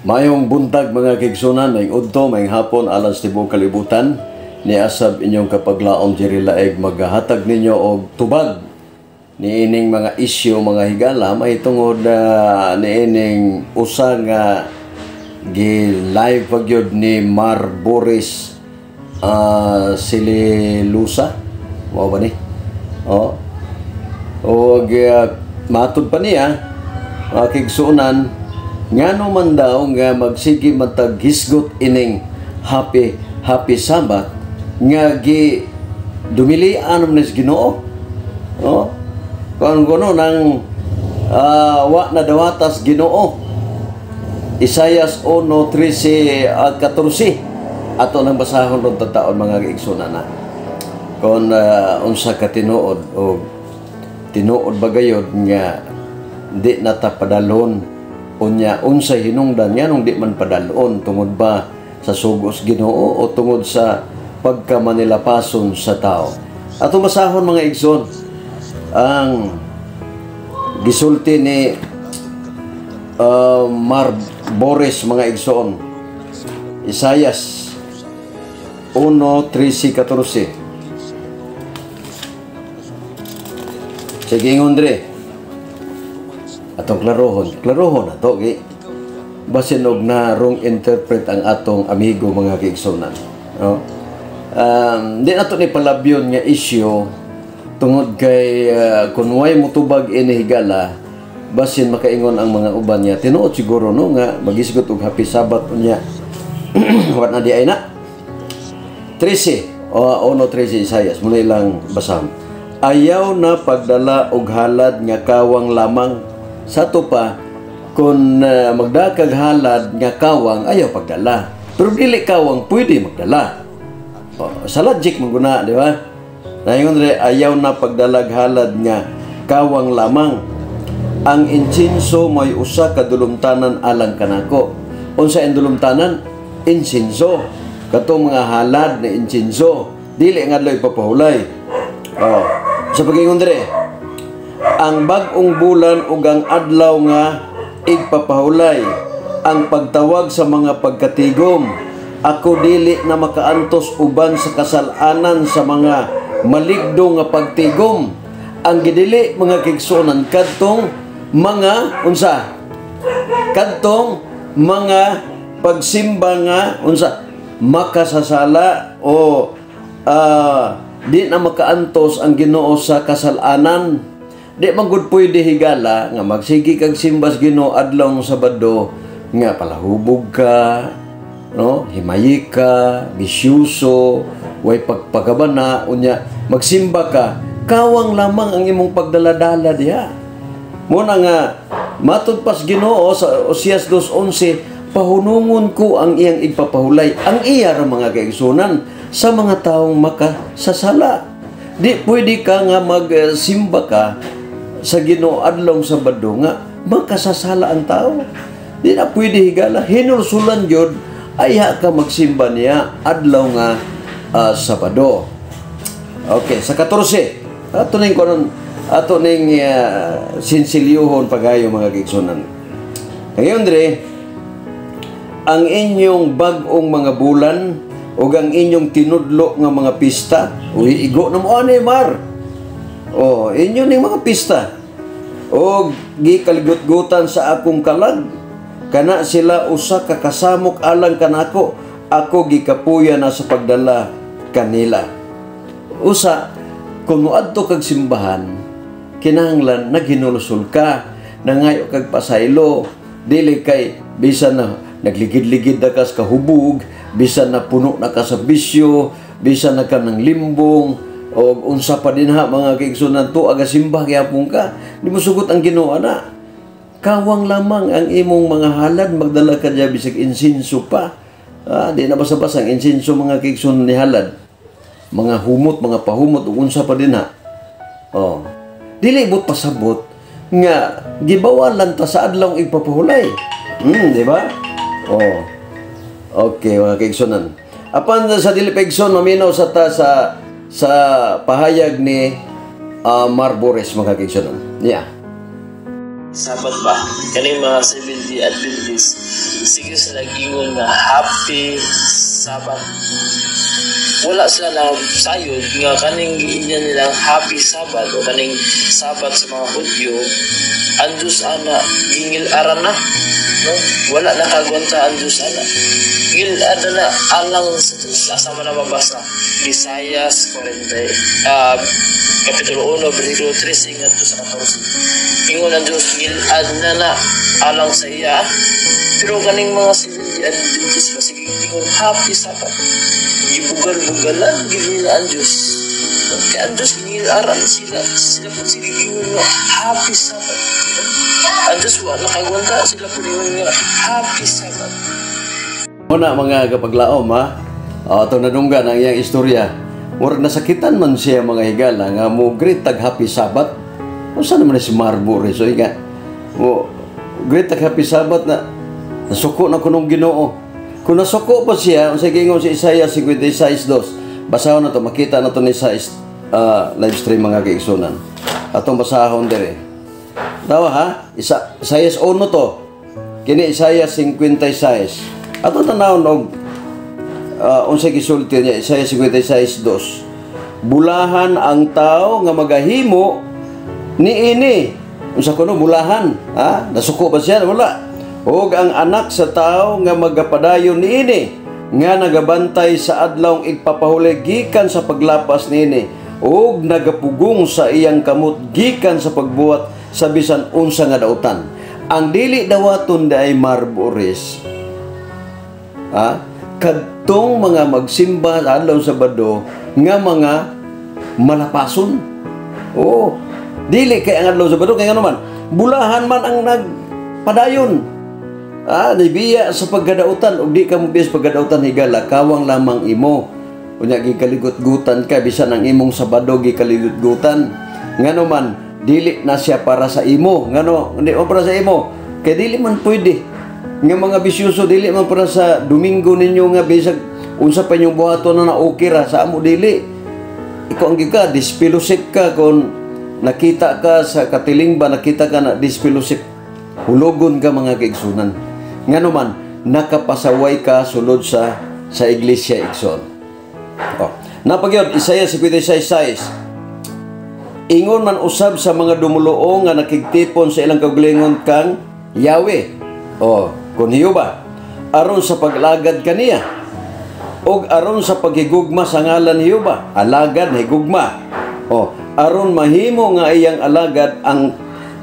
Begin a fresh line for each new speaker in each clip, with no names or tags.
Mayong buntag mga kigsunan, mayong udto, mayong hapon, alas tibuok kalibutan. Ni asab inyong kapaglaom diri laig maghahatag ninyo og tubag niining mga isyu mga higala may tungod niining usa nga gi-live pagyud ni Mar Boris Silelusa. Mao ba ni? Og matud pa niya mga kigsunan ngano man daw nga magsige matag hisgot ining happy Sabbath nga gi dumilian man sa Ginoo. Kung gano nang wa na dawatas Ginoo. Isayas 1:13-14 ato nang basahon ron taon mga igsunan na. Kung unsa ka tinuod o tinuod bagayod nga di natapadalon unya unsay hinungdan nga nung di man padalon tungod ba sa sugos Ginoo o tungod sa pagkamanilapason sa tao. Ato masahon mga igsoon ang gisulti ni Mar Boris mga igsoon. Isayas 1:13-14. Sige ngondre. Atong klarohon ato gi basin og na wrong interpret ang atong amigo mga kiigsunan. Di nato ni palabyon nga issue tungod kay kung way mutubag ini higala basin makaingon ang mga uban niya tinuod siguro no nga magisgot og happy Sabbath unya wat na di ay na 13 Isayas muna ilang basam ayaw na pagdala og halad nga kawang lamang sa to pa kung magdakag halad nga kawang ayaw pagdala pero dili kawang pwede magdala. Sa logic mo guna, di ba? Naingon rin, ayaw na pagdalag halad nga kawang lamang. Ang insinso may usa ka dulumtanan alang kanako. Unsa ang dulumtanan? Insinso. Katong mga halad na insinso. Dili nga adlaw ipapahulay. Sa pag-ingon rin, ang bag-ong bulan ug ang adlaw nga igpapahulay. Ang pagtawag sa mga pagkatigom. Ako dili na makaantos uban sa kasalanan sa mga maligdo nga pagtigom. Ang gidili mga kigsunan kadtong mga unsa? Kadtong mga pagsimba nga unsa? Makasasala o di na makaantos ang Ginoo sa kasalanan. Di man gud pwede higala nga magsigi kag simbas Ginoo adlaw sa Sabado nga palahubog ka. No, himayi ka, bisyuso, way pagpagabana, unya magsimba ka, kawang lamang ang imong pagdaladala diha. Muna nga matud pas Ginoo sa Oseas 2:11, pahunungon ko ang iyang igpapahulay, ang iya ra mga kaigsunan sa mga taong makasasala. Di pwede ka nga magsimba ka sa Ginoo adlaw Sabado nga makasasala ang tao. Di na pwede higala hinulsulan gyud aya ka magsimba niya adlaw nga Sabado. Okay, sa 14. Ato ning sinsilyuhon pagayo mga kigsunan. Ngayon dre ang inyong bag-ong mga bulan ug ang inyong tinudlo nga mga pista, igo na mo ani Mar. Inyo ning mga pista. Og gikaligut-gutan sa akong kalag. Kana sila usa ka kasamok alang kanako, ako gikapuya na sa pagdala kanila. Usa kung moadto kag simbahan, kinahanglan naghinulsol ka, nangayo kag pasaylo, dili kay bisan na nagligid-ligid na ka sa kahubog, bisan na puno na ka sa bisyo, bisan na ka ng limbong, o unsa pa din ha mga kaigsunan to aga simbah gyapon ka, di mo sugot ang Ginoo na. Kawang lamang ang imong mga halad, magdala ka dyan bisag insinso pa. Di na basa-basa ang insinso mga kigsun ni halad. Mga humot, mga pahumot, unsa pa din ha. Dili ibot pasabot nga gibawalan ta sa adlaw igpapahulay. Di ba? Okay, mga kigsunan. Apan sa dili pigson maminaw sa ta sa pahayag ni Mar Boris mga kigsunan. Yeah.
Sabat ba? Kaning mga Seventh-day Adventist, sige sila gingon nga happy Sabat. Wala sila na sayod nga kaning giingan nilang happy Sabat o kaning Sabat sa mga Hudyo, ang Diyos ana gingil aran na, no? Wala na kagwanta ang Diyos ana. Gil ada na alang sa Diyos. Asama na mabasa Isaias 40 Kapitulo 1 versikulo 13 hanggang sa 14. Ingon ang Diyos gil ada na alang sa iya. Pero kaning mga Seventh-day Adventist ba sige ingon happy Sabat. Gibugal-bugalan gid nila ang Diyos. Kaya ang Diyos ginilaran sila po sige ingon nga happy Sabat. Ang Diyos wala kagwanta sila po ingon nga happy Sabat.
Muna mga kapaglaom ha, ito nadunggan ang iyang istorya. Murag nasakitan man siya mga higala nga mo great tag happy Sabat. O saan naman si Marbury? So nga, mo great tag happy Sabat na nasuko na kunong Ginoo. Kung nasuko pa siya, sa gingon si Isaiah 56:2, basahon na to, makita na to ni sa live stream mga kaigsunan. Atong basahon dire. Dawa ha, Isaiah 1 to, kini Isaiah 56. Ato tanawon og unsay gisulti niya Isaiah 56:2. Bulahan ang tao nga magahimo niini. Unsa kuno bulahan? Ha? Nasuko ba siya? Wala. Og ang anak sa tao nga magapadayon niini nga nagabantay sa adlawng igpapahuli gikan sa paglapas niini og nagapugong sa iyang kamot gikan sa pagbuhat sa bisan unsa nga dautan. Ang dili dawaton ay Marburis. Kadtong mga magsimba sa adlaw Sabado nga mga malapason. Oo. Dili kay ang adlaw Sabado kay ngano man bulahan man ang nagpadayon. Nibiya sa paggadautan ug di ka mo bis paggadautan higala kawang lamang imo. Unya gikaligut-gutan ka bisan ang imong Sabado gikaligut-gutan. Ngano man dili na siya para sa imo. Ngano hindi para sa imo. Kay dili man pwede nga mga bisyoso dili man para sa Domingo ninyo nga bisag unsa pa inyong buhaton na okay ra sa amo dili. Ikaw ang gika dispilosip ka kung nakita ka sa katilingba nakita ka na dispilosip hulogon ka mga kaigsunan. Ngano man nakapasaway ka sulod sa iglesia igsoon. Napagyod Isaiah 56:6. Ingon man usab sa mga dumuloo nga nakigtipon sa ilang kaugalingon kang Yahweh. Kung hiyo ba, aron sa paglagad kaniya, o aron sa paghigugma sa ngalan hiyo ba, alagad, higugma. Aron mahimo nga iyang alagad ang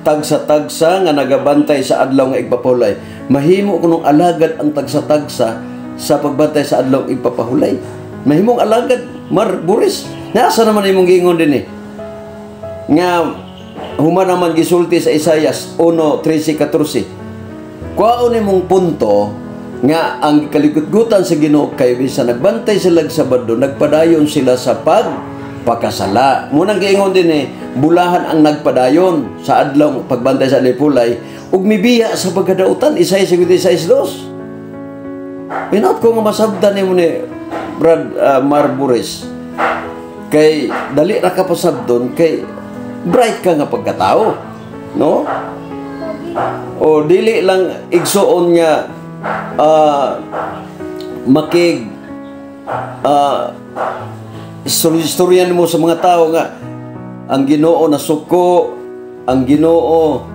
tagsa-tagsa nga nagabantay sa adlaw nga igpapahulay. Mahimo kunong alagad ang tagsa-tagsa sa pagbantay sa adlaw igpapahulay. Mahimong alagad, Marburis. Nasa naman imong gingon din nga human naman gisulti sa Isaiah 1:13-14. Kuhaon mong punto nga ang kalikutgutan sa Ginoo kay bisan nagbantay sila sa Sabado nagpadayon sila sa pagpakasala. Munang giingon din bulahan ang nagpadayon sa adlaw pagbantay sa lipulay ug mibiya sa pagkadautan Isaiah 56:2. Pinat ko nga masabdan nimo ni Brad Marburis kay dali ra ka pasabdon kay bright ka nga pagkatao, no? O dili lang igsuon nga makig istoryan mo sa mga tao nga ang Ginoo nasuko, ang Ginoo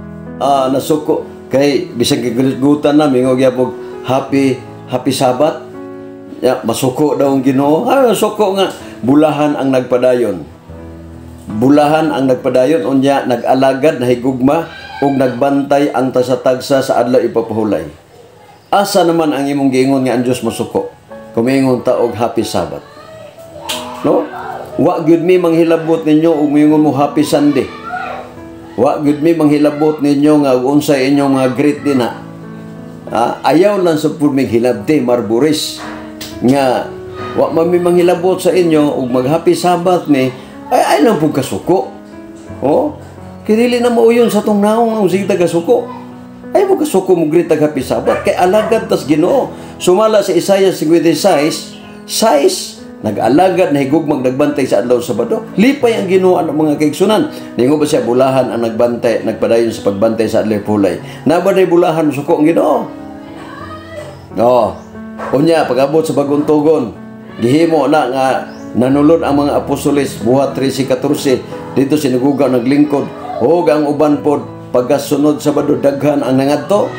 nasuko kay bisag gigutan na mingog yapog happy Sabat. Masuko daw ang Ginoo. Masuko nga bulahan ang nagpadayon. Bulahan ang nagpadayon unya nag-alagad nahigugma ug nagbantay ang tagsa-tagsa sa adlaw ipapahulay. Asa naman ang imong giingon nga ang Dios masuko? Kumingon ta og happy Sabat. No? Wa gyud mi manghilabot ninyo ug mingon mo happy Sunday. Wa gyud mi manghilabot ninyo nga unsay inyong mga great dinha. Ayaw lang sa pud hilabti Marburis nga wa man mi manghilabot sa inyo ug mag happy Sabat ni ay lang pud kasuko. Kinili na mauyon sa tong naong ang sige taga-suko. Ay mo kasuko mo great tag-happy Sabat kay alagad tas Ginoo. Sumala sa Isaiah 56:6 nag-alagad na higugmang nagbantay sa adlaw sa Sabado. Lipay ang Ginoo ang mga kaigsunan. Ningo ba siya bulahan ang nagbantay, nagpadayon sa pagbantay sa adlaw hulay. Nabaday bulahan suko ang Ginoo. Unya pag-abot sa bagong tugon, gihimo na nga nanulod ang mga apostoles buhat 13:14 dito sinaguga naglingkod. Hug ang uban pod pagkasunod sa Sabado daghan ang nangadto.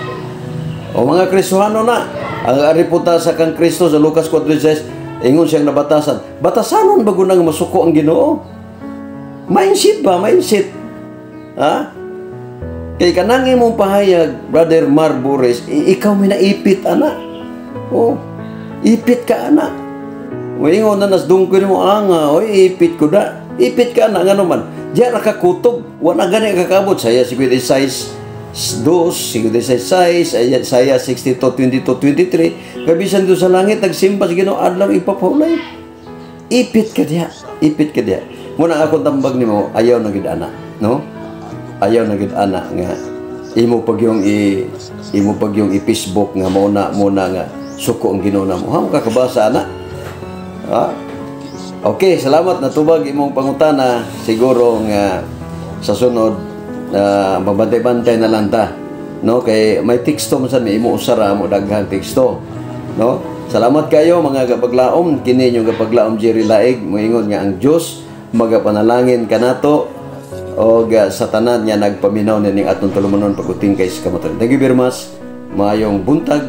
O mga Kristohano na, ang ariputa sa kang Kristo sa Lucas 4:16 ingon siyang nabatasan. Batasanon bago nang masuko ang Ginoo? Mindset ba? Mindset. Ha? Kay kanang imong pahayag, Brother Marbores, ikaw may naipit, anak. Ipit ka, anak. Ingon na nasdungkod mo, oy, ipit ko da. Ipit ka, anak, nga naman. Diyan nakakutob. Wala gani kakabot. Saya 56 2, 56 saya 62, 22, 23 kabisan doon sa langit nagsimba sa Ginoo adlaw ipapahulay. Ipit ka diya, ipit ka diya. Muna ako tambag nimo, ayaw na gid ana, no? Ayaw na gid ana nga imo pag yung i-Facebook nga muna nga suko ang Ginoo namo. Ha mo kakabasa ana? Ha? Okay, salamat natubag imong pangutana. Siguro nga sa sunod mabantay-bantay na lang ta, no? Kay may teksto man sa may imo usara mo daghang teksto, no? Salamat kayo mga kapaglaom, kini yung kapaglaom Jerry Laig moingon nga ang Dios magapanalangin kanato o sa tanan niya nagpaminaw ning atong tulumanon paguting kay sa kamatuoran. Thank you very much. Mayong buntag,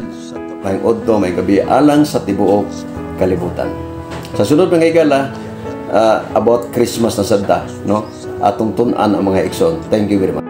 mayong odto, may gabi alang sa tibuok kalibutan. Sa sunod mga higala, about Christmas na sadta, no? Atong tun-an ang mga igsoon. Thank you very much.